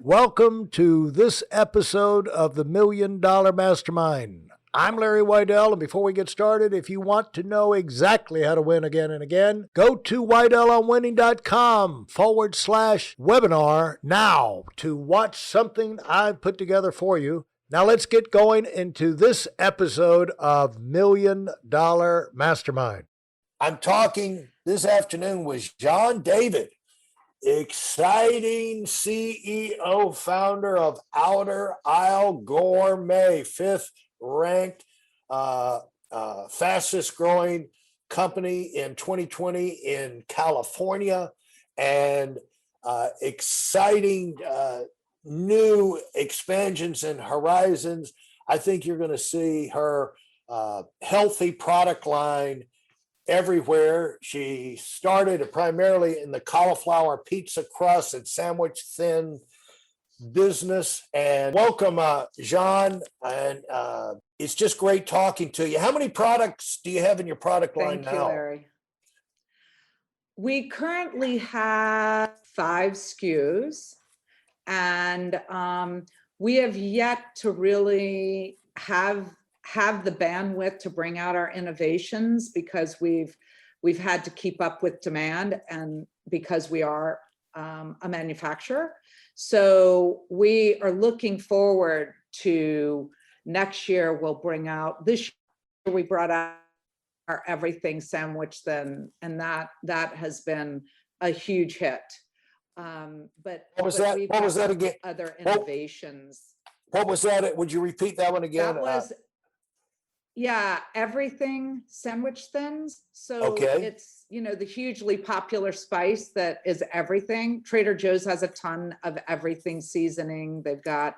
Welcome to this episode of the $1 Million Mastermind. I'm Larry Weidel, and before we get started, if you want to know exactly how to win again and again, go to weidelonwinning.com/webinar now to watch something I've put together for you. Now let's get going into this episode of $1 Million Mastermind. I'm talking this afternoon with Jeanne David, exciting CEO, founder of Outer Isle Gourmet, fifth ranked fastest growing company in 2020 in California, and exciting new expansions and horizons. I think you're going to see her healthy product line everywhere. She started primarily in the cauliflower pizza crust and sandwich thin business. And welcome, Jeanne. And it's just great talking to you. How many products do you have in your product line now? Thank you, Larry. We currently have 5 SKUs, and we have yet to really have the bandwidth to bring out our innovations because we've had to keep up with demand, and because we are a manufacturer. So we are looking forward to next year. We'll bring out, this year we brought out our everything sandwich then, and that has been a huge hit. But what was that again? Other innovations. What was that? Would you repeat that one again? That was everything sandwich thins. So okay. It's, the hugely popular spice that is everything. Trader Joe's has a ton of everything seasoning. They've got a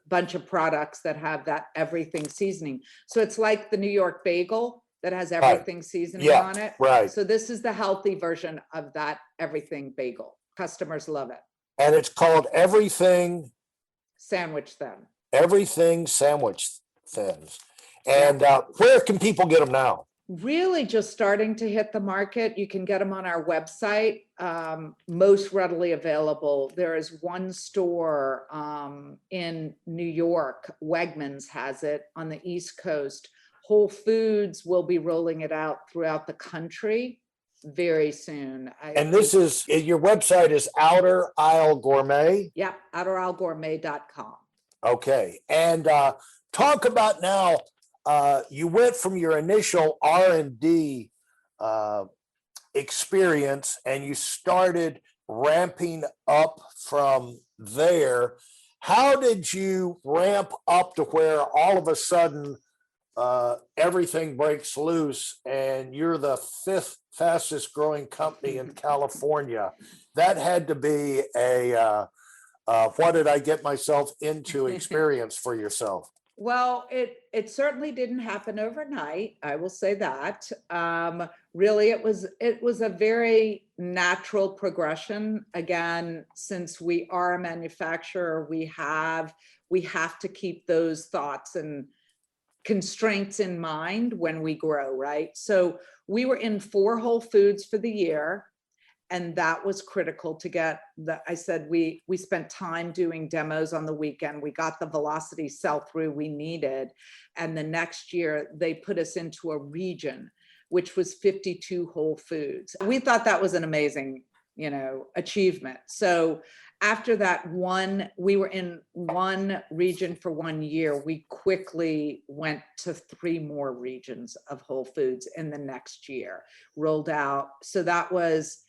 bunch of products that have that everything seasoning. So it's like the New York bagel that has everything seasoning on it. Right. So this is the healthy version of that everything bagel. Customers love it. And it's called Everything Sandwich Thin. Everything Sandwich Thins. And where can people get them now? Really just starting to hit the market. You can get them on our website, most readily available. There is one store in New York, Wegmans has it on the East Coast. Whole Foods will be rolling it out throughout the country very soon. And this is, your website is Outer Isle Gourmet? Yep, outerIsleGourmet.com. Okay, and talk about now, you went from your initial R&D experience and you started ramping up from there. How did you ramp up to where all of a sudden everything breaks loose and you're the 5th fastest growing company in California? That had to be a what did I get myself into experience for yourself. Well, it certainly didn't happen overnight. I will say that. Really, it was a very natural progression. Again, since we are a manufacturer, we have to keep those thoughts and constraints in mind when we grow, right? So we were in 4 Whole Foods for the year. And that was critical to get I said, we spent time doing demos on the weekend. We got the velocity sell-through we needed. And the next year they put us into a region, which was 52 Whole Foods. We thought that was an amazing, achievement. So after that we were in one region for 1 year. We quickly went to 3 more regions of Whole Foods in the next year, rolled out. So that was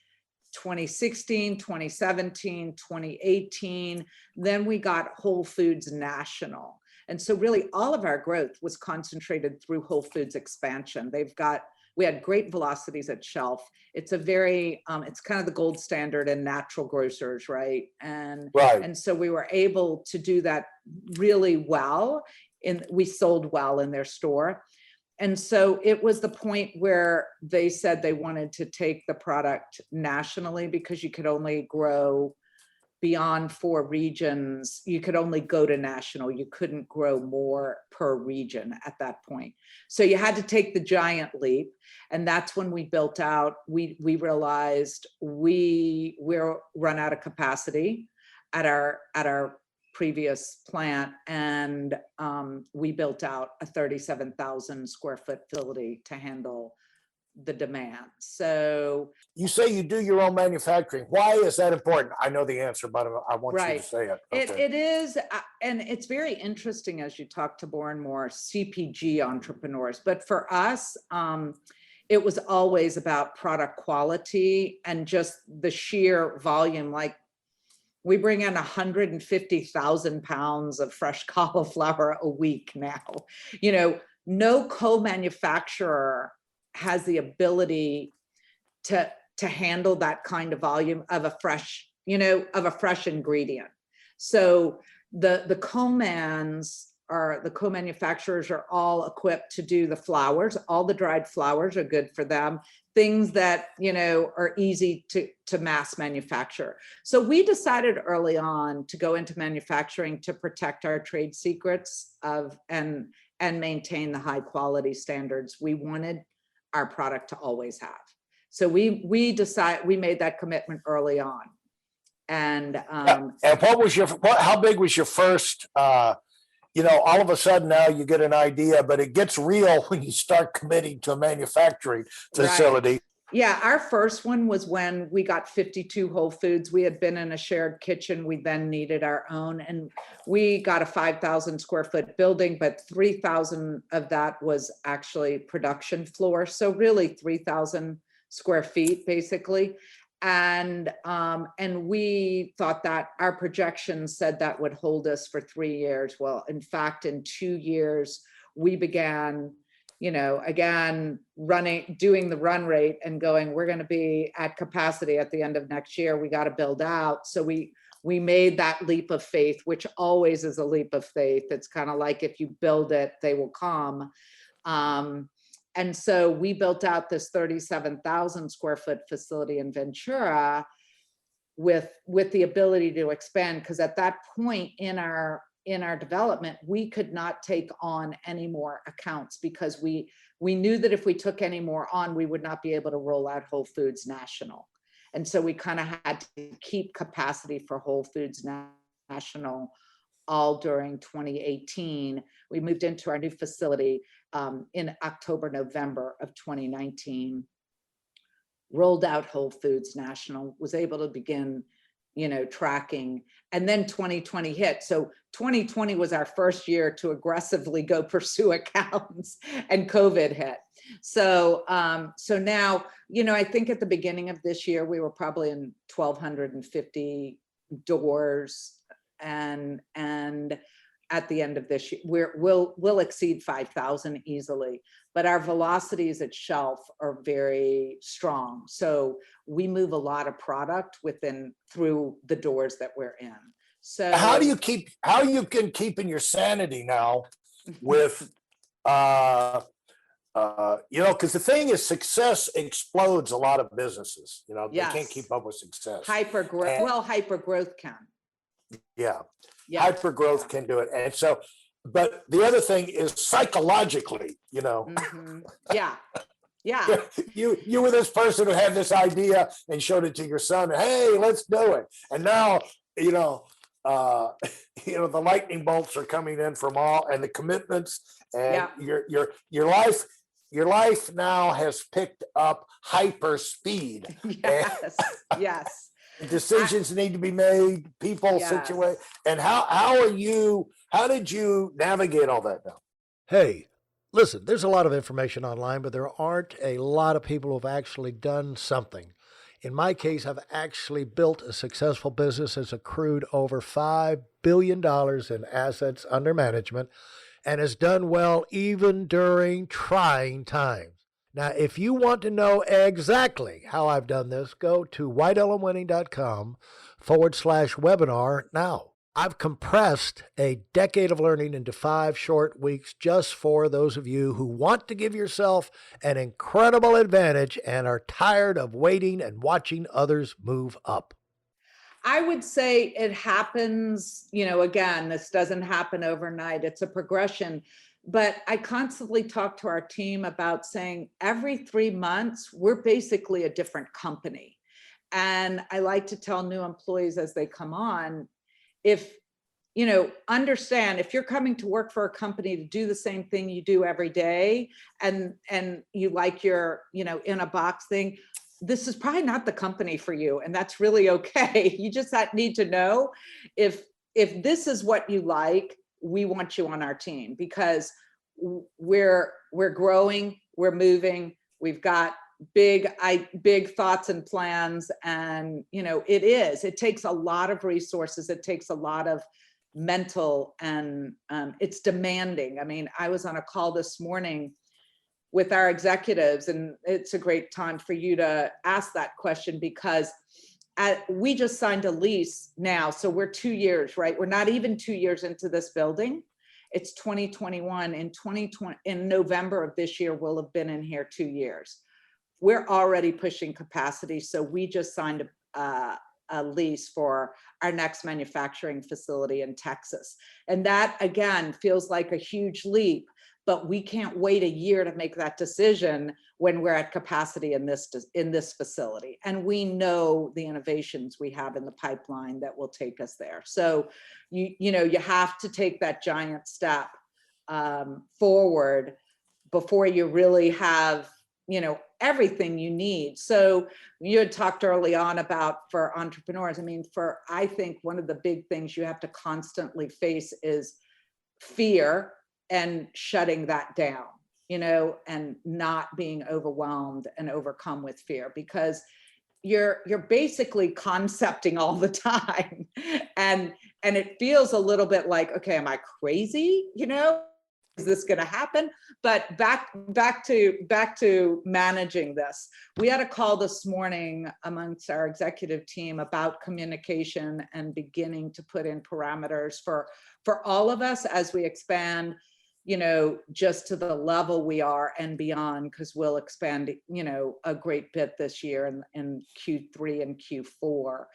2016, 2017, 2018. Then we got Whole Foods National. And so really all of our growth was concentrated through Whole Foods expansion. We had great velocities at shelf. It's a very, it's kind of the gold standard in natural grocers, right? And so we were able to do that really well. We sold well in their store. And so it was the point where they said they wanted to take the product nationally because you could only grow beyond 4 regions. You could only go to national. You couldn't grow more per region at that point. So you had to take the giant leap. And that's when we built out, we realized we're run out of capacity. at our previous plant, and we built out a 37,000 square foot facility to handle the demand. So You say you do your own manufacturing. Why is that important? I know the answer, but I want you to right, say it. it is, and it's very interesting as you talk to more and more CPG entrepreneurs. But for us, it was always about product quality and just the sheer volume. Like, we bring in 150,000 pounds of fresh cauliflower a week now. You know, no co-manufacturer has the ability to handle that kind of volume of a fresh, of a fresh ingredient. So the co-manufacturers are all equipped to do the flours. All the dried flours are good for them. Things that, are easy to mass manufacture. So we decided early on to go into manufacturing to protect our trade secrets and maintain the high quality standards we wanted our product to always have. So we made that commitment early on. And how big was your first, all of a sudden now you get an idea, but it gets real when you start committing to a manufacturing facility. Right. Yeah, our first one was when we got 52 Whole Foods. We had been in a shared kitchen. We then needed our own, and we got a 5,000 square foot building, but 3,000 of that was actually production floor. So really 3,000 square feet basically. And we thought that our projections said that would hold us for 3 years. Well, in fact, in 2 years, we began, again, doing the run rate and going, we're going to be at capacity at the end of next year. We got to build out. So we made that leap of faith, which always is a leap of faith. It's kind of like, if you build it, they will come. And so we built out this 37,000 square foot facility in Ventura with the ability to expand, because at that point in our development, we could not take on any more accounts, because we knew that if we took any more on, we would not be able to roll out Whole Foods National. And so we kind of had to keep capacity for Whole Foods National all during 2018. We moved into our new facility in October, November of 2019, rolled out Whole Foods National, was able to begin, tracking. And then 2020 hit. So 2020 was our first year to aggressively go pursue accounts, and COVID hit. So now, I think at the beginning of this year, we were probably in 1,250 doors, and at the end of this year, we'll exceed 5,000 easily, but our velocities at shelf are very strong. So we move a lot of product through the doors that we're in. So how you can keep in your sanity now with, because the thing is, success explodes a lot of businesses. Yes. They can't keep up with success. Hyper growth can. Yeah. Hyper growth can do it. And so, but the other thing is psychologically, Mm-hmm. Yeah. you were this person who had this idea and showed it to your son. Hey, let's do it. And now, the lightning bolts are coming in from all, and the commitments, and your life now has picked up hyper speed. Yes. Yes. Decisions need to be made, people, situation. And how did you navigate all that now? Hey, listen, there's a lot of information online, but there aren't a lot of people who've actually done something. In my case, I've actually built a successful business that's accrued over $5 billion in assets under management and has done well even during trying times. Now, if you want to know exactly how I've done this, go to whiteelmwinning.com/webinar now. I've compressed a decade of learning into 5 short weeks just for those of you who want to give yourself an incredible advantage and are tired of waiting and watching others move up. I would say it happens, again, this doesn't happen overnight. It's a progression. But I constantly talk to our team about saying every 3 months, we're basically a different company. And I like to tell new employees as they come on, if, understand if you're coming to work for a company to do the same thing you do every day, and you like your, in a box thing, this is probably not the company for you. And that's really okay. You just need to know if this is what you like, we want you on our team, because we're growing, we're moving, we've got big thoughts and plans. And, it takes a lot of resources. It takes a lot of mental, and it's demanding. I mean, I was on a call this morning with our executives, and it's a great time for you to ask that question, because we just signed a lease now. So we're 2 years, right? We're not even 2 years into this building. It's 2021. In November of this year, we'll have been in here 2 years. We're already pushing capacity. So we just signed a lease for our next manufacturing facility in Texas. And that, again, feels like a huge leap, but we can't wait a year to make that decision when we're at capacity in this facility. And we know the innovations we have in the pipeline that will take us there. So you have to take that giant step forward before you really have, everything you need. So you had talked early on about, for entrepreneurs, I think one of the big things you have to constantly face is fear, and shutting that down, and not being overwhelmed and overcome with fear, because you're basically concepting all the time. And it feels a little bit like, okay, am I crazy? Is this going to happen? But back to managing this. We had a call this morning amongst our executive team about communication and beginning to put in parameters for all of us as we expand, just to the level we are and beyond, because we'll expand, a great bit this year in Q3 and Q4.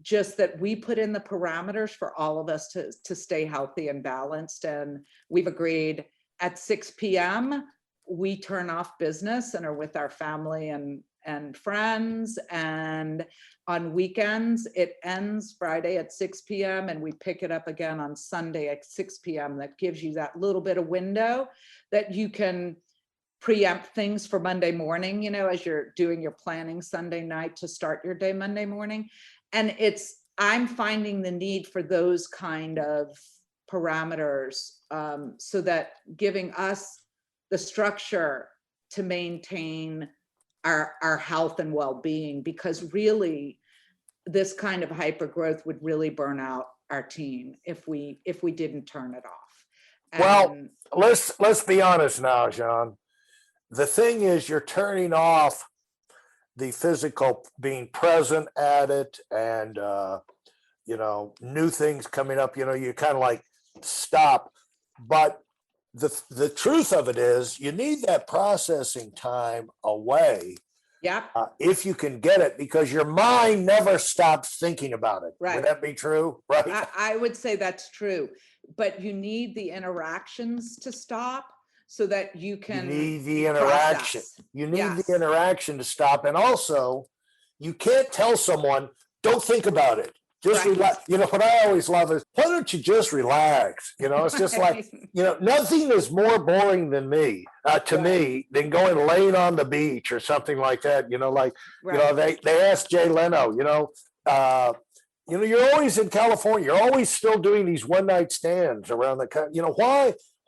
Just that we put in the parameters for all of us to stay healthy and balanced. And we've agreed at 6 p.m. we turn off business and are with our family and friends. And on weekends, it ends Friday at 6 p.m. and we pick it up again on Sunday at 6 p.m. That gives you that little bit of window that you can preempt things for Monday morning, as you're doing your planning Sunday night to start your day Monday morning. And I'm finding the need for those kind of parameters, so that giving us the structure to maintain our health and well-being, because really this kind of hyper growth would really burn out our team if we didn't turn it off. Well, let's be honest now, Jeanne. The thing is, you're turning off the physical being present at it, and new things coming up, you kind of like stop. But the truth of it is, you need that processing time away. Yeah. If you can get it, because your mind never stops thinking about it. Right. Would that be true? Right. I would say that's true, but you need the interactions to stop, so that you can need the interaction. process. You need Yes. the interaction to stop. And also, you can't tell someone, don't think about it. Just Right. relax. What I always love is, why don't you just relax? It's just like, nothing is more boring than me, to Right. me, than going laying on the beach or something like that. Right. They asked Jay Leno, you're always in California. You're always still doing these one night stands around the country.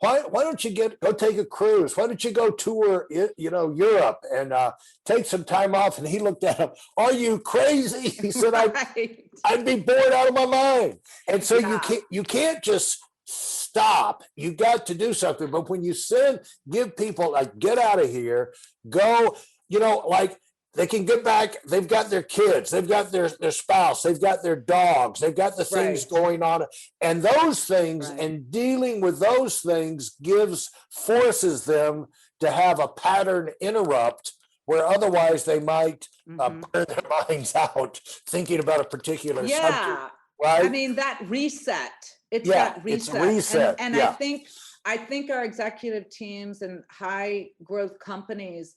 Why don't you go take a cruise? Why don't you go tour, Europe, and take some time off? And he looked at him, are you crazy? He said, Right. I'd be bored out of my mind. And so Yeah. you can't just stop. You got to do something. But when you give people, like, get out of here, go, like, they can get back. They've got their kids, they've got their spouse, they've got their dogs, they've got the things Right. going on. And those things, Right. and dealing with those things forces them to have a pattern interrupt, where otherwise they might burn their minds out thinking about a particular subject. Yeah. Right. That reset. It's Yeah, that reset. it's a reset. And Yeah. I think our executive teams and high growth companies,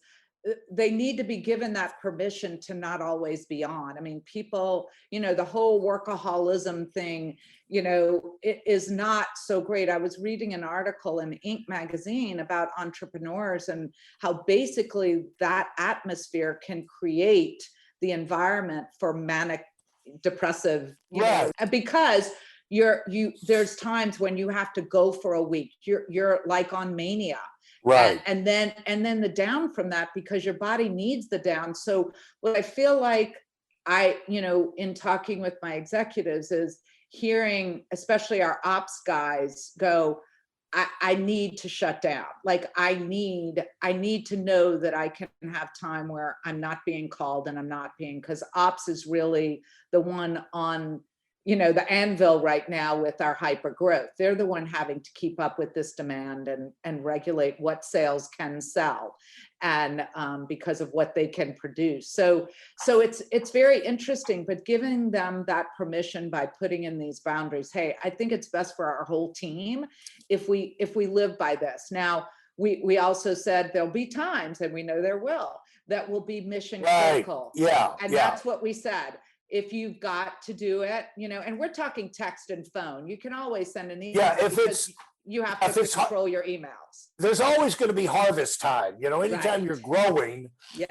they need to be given that permission to not always be on. I mean, people, the whole workaholism thing, it is not so great. I was reading an article in Inc. magazine about entrepreneurs and how basically that atmosphere can create the environment for manic depressive, because there's times when you have to go for a week. You're like on mania. Right. And then the down from that, because your body needs the down. So what I feel like in talking with my executives is hearing, especially our ops guys go, I need to shut down. Like I need to know that I can have time where I'm not being called and I'm not being, because ops is really the one on the anvil right now with our hyper growth. They're the one having to keep up with this demand and regulate what sales can sell, and because of what they can produce. So it's very interesting, but giving them that permission by putting in these boundaries. Hey, I think it's best for our whole team if we live by this. Now, we also said there'll be times, and we know there that will be mission critical. Yeah. And that's what we said. If you've got to do it, and we're talking text and phone, you can always send an email. Yeah, if you have to control your emails. There's always going to be harvest time. Anytime you're growing,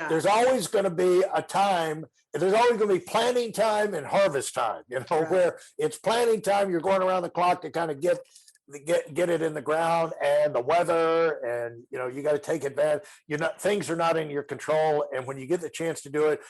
there's always going to be a time. There's always going to be planting time and harvest time. Where it's planting time, you're going around the clock to kind of get it in the ground, and the weather, and you got to take advantage. Things are not in your control, and when you get the chance to do it,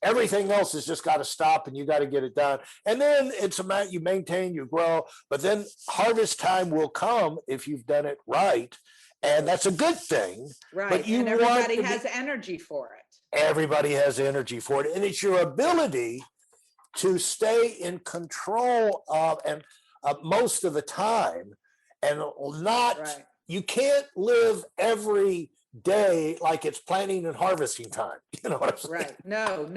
everything else has just got to stop, and you got to get it done. And then it's about you maintain, you grow, but then harvest time will come if you've done it right, and that's a good thing. Right, but and everybody has energy for it. Everybody has energy for it, and it's your ability to stay in control of and most of the time, and not. You can't live every day like it's planting and harvesting time. You know what I'm saying? Right. No.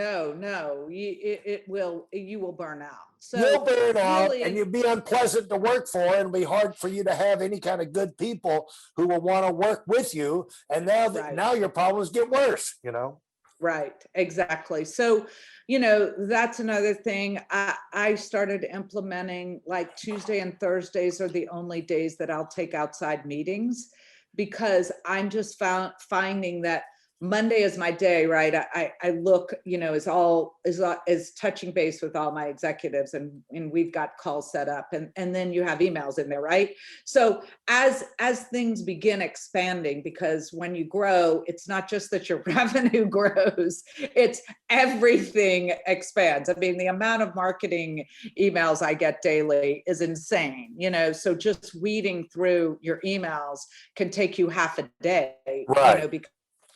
You will burn out. So you'll burn out, and you'll be unpleasant to work for, and it'll be hard for you to have any kind of good people who will want to work with you. And now your problems get worse, Right, exactly. So, that's another thing. I started implementing, like, Tuesday and Thursdays are the only days that I'll take outside meetings, because I'm just finding that Monday is my day, right? I look, is touching base with all my executives, and we've got calls set up, and then you have emails in there, right? So as things begin expanding, because when you grow, it's not just that your revenue grows, it's everything expands. I mean, the amount of marketing emails I get daily is insane, so just weeding through your emails can take you half a day, right?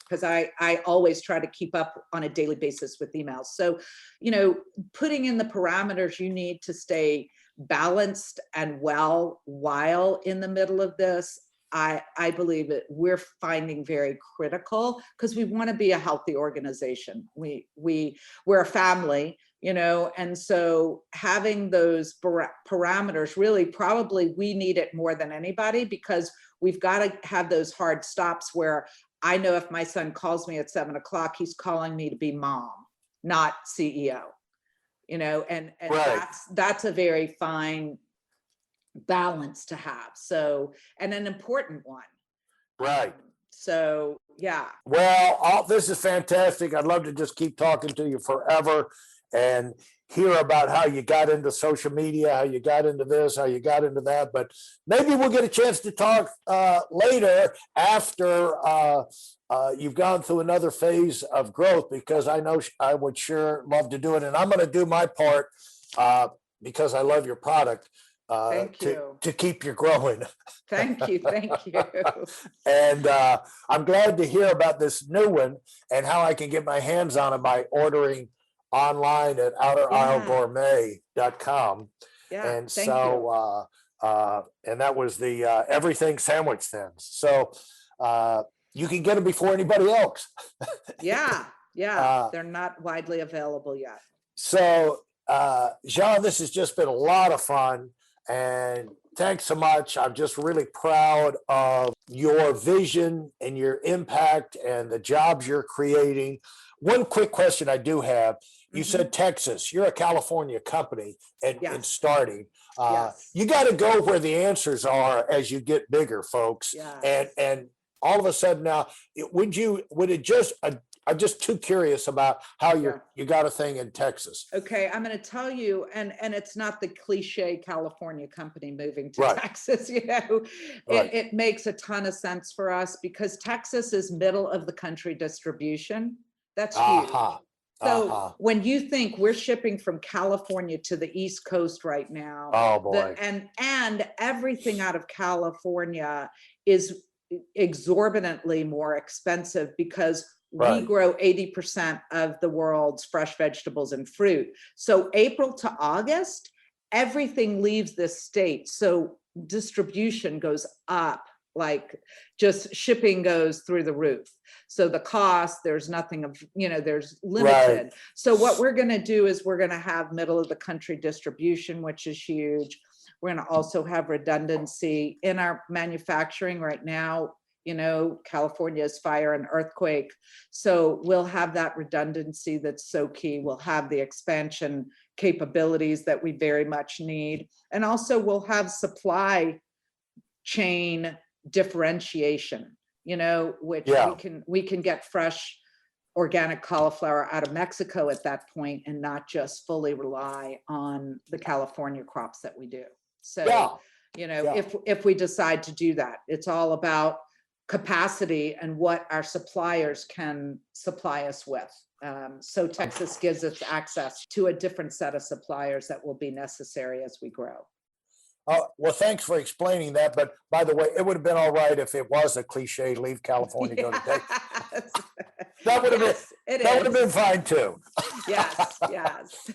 Because I always try to keep up on a daily basis with emails. So, putting in the parameters you need to stay balanced and well while in the middle of this, I believe that we're finding very critical, because we want to be a healthy organization. We're a family, and so having those parameters, really, probably we need it more than anybody, because we've got to have those hard stops where I know if my son calls me at 7:00, he's calling me to be mom, not CEO, and right. that's a very fine balance to have. So, and an important one. Right. So, yeah. Well, this is fantastic. I'd love to just keep talking to you forever and hear about how you got into social media, how you got into this, how you got into that. But maybe we'll get a chance to talk later after you've gone through another phase of growth, because I know I would sure love to do it. And I'm going to do my part because I love your product to keep you growing. Thank you. And I'm glad to hear about this new one and how I can get my hands on it by ordering online at outerilegourmet.com. Yeah, and so and that was the everything sandwich thins. So you can get them before anybody else. Yeah, they're not widely available yet. So Jeanne, this has just been a lot of fun. And thanks so much. I'm just really proud of your vision and your impact and the jobs you're creating. One quick question I do have. You said Texas, you're a California company and Yes. starting. Yes. You got to go where the answers are as you get bigger, folks. Yes. And all of a sudden now, I'm just too curious about how you got a thing in Texas. Okay, I'm going to tell you, and it's not the cliche California company moving to Right. Texas, you know, Right. it makes a ton of sense for us because Texas is middle of the country distribution. That's huge. So when you think we're shipping from California to the East Coast right now, Oh boy. and everything out of California is exorbitantly more expensive because we grow 80% of the world's fresh vegetables and fruit. So April to August, everything leaves this state. So distribution goes up, like just shipping goes through the roof. So the cost, there's nothing of, you know, there's limited. Right. So what we're going to do is we're going to have middle of the country distribution, which is huge. We're going to also have redundancy in our manufacturing right now. You know, California's fire and earthquake. So we'll have that redundancy that's so key. We'll have the expansion capabilities that we very much need. And also we'll have supply chain differentiation, you know, which we can get fresh organic cauliflower out of Mexico at that point and not just fully rely on the California crops that we do. So, you know, if we decide to do that, it's all about capacity and what our suppliers can supply us with. So Texas gives us access to a different set of suppliers that will be necessary as we grow. Oh, well, thanks for explaining that. But by the way, it would have been all right if it was a cliche, leave California, go to Texas. That would have been fine too. Yes.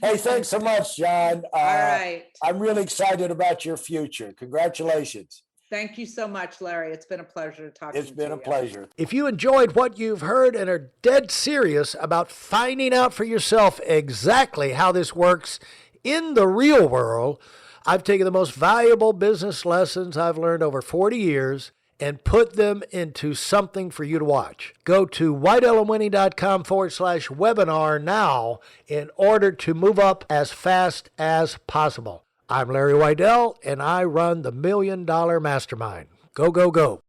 Hey, thanks so much, Jeanne. All right. I'm really excited about your future. Congratulations. Thank you so much, Larry. It's been a pleasure to talk to you. It's been a pleasure. If you enjoyed what you've heard and are dead serious about finding out for yourself exactly how this works in the real world, I've taken the most valuable business lessons I've learned over 40 years and put them into something for you to watch. Go to whiteelemwinning.com/webinar now in order to move up as fast as possible. I'm Larry Weidel, and I run the $1 Million Mastermind. Go, go, go.